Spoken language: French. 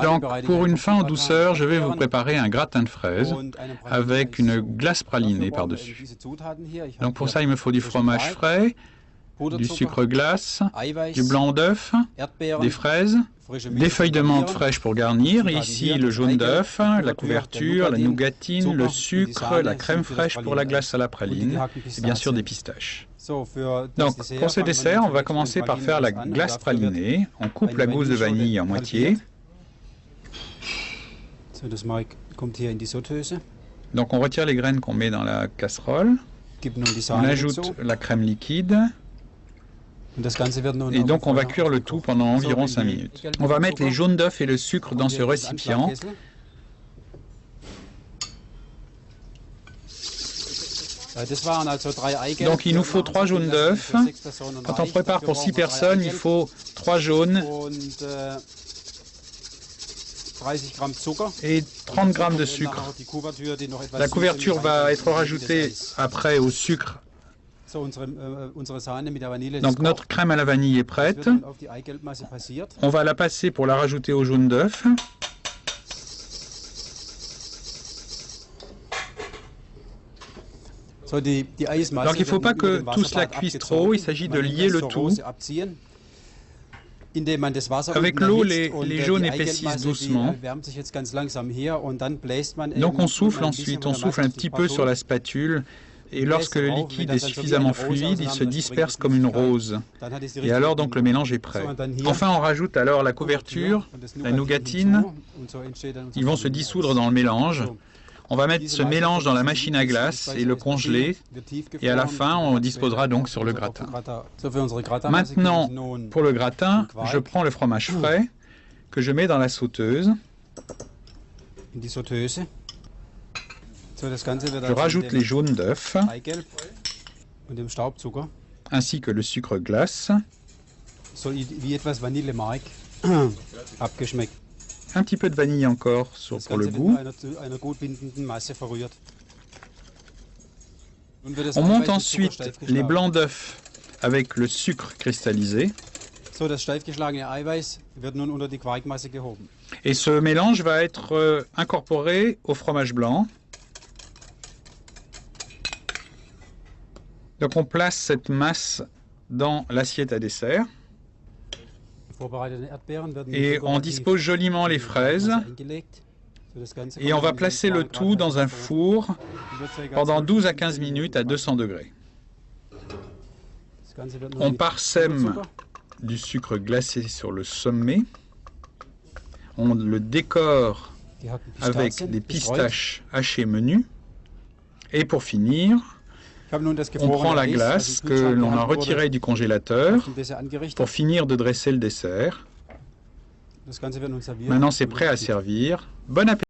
Donc, pour une fin en douceur, je vais vous préparer un gratin de fraises avec une glace pralinée par-dessus. Donc, pour ça, il me faut du fromage frais, du sucre glace, du blanc d'œuf, des fraises, des feuilles de menthe fraîches pour garnir, ici le jaune d'œuf, la couverture, la nougatine, le sucre, la crème fraîche pour la glace à la praline et bien sûr des pistaches. Donc pour ce dessert, on va commencer par faire la glace pralinée. On coupe la gousse de vanille en moitié. Donc on retire les graines qu'on met dans la casserole. On ajoute la crème liquide. Et donc on va cuire le tout pendant environ 5 minutes. On va mettre les jaunes d'œufs et le sucre dans ce récipient. Donc il nous faut 3 jaunes d'œufs. Quand on prépare pour 6 personnes, il faut 3 jaunes et 30 g de sucre. La couverture va être rajoutée après au sucre. Donc notre crème à la vanille est prête. On va la passer pour la rajouter au jaune d'œuf. Donc il ne faut pas que tout cela cuise trop, il s'agit de lier le tout. Avec l'eau, les jaunes épaississent doucement. Donc on souffle ensuite, on souffle un petit peu sur la spatule. Et lorsque le liquide est suffisamment fluide, il se disperse comme une rose. Et alors donc le mélange est prêt. Enfin on rajoute alors la couverture, la nougatine. Ils vont se dissoudre dans le mélange. On va mettre ce mélange dans la machine à glace et le congeler. Et à la fin, on disposera donc sur le gratin. Maintenant, pour le gratin, je prends le fromage frais que je mets dans la sauteuse. Je rajoute les jaunes d'œufs ainsi que le sucre glace. Un petit peu de vanille encore pour le goût. On monte ensuite les blancs d'œufs avec le sucre cristallisé. Et ce mélange va être incorporé au fromage blanc. Donc on place cette masse dans l'assiette à dessert. Et on dispose joliment les fraises. Et on va placer le tout dans un four pendant 12 à 15 minutes à 200 degrés. On parsème du sucre glacé sur le sommet. On le décore avec des pistaches hachées menues. Et pour finir, on prend la glace que l'on a retirée du congélateur pour finir de dresser le dessert. Maintenant c'est prêt à servir. Bon appétit!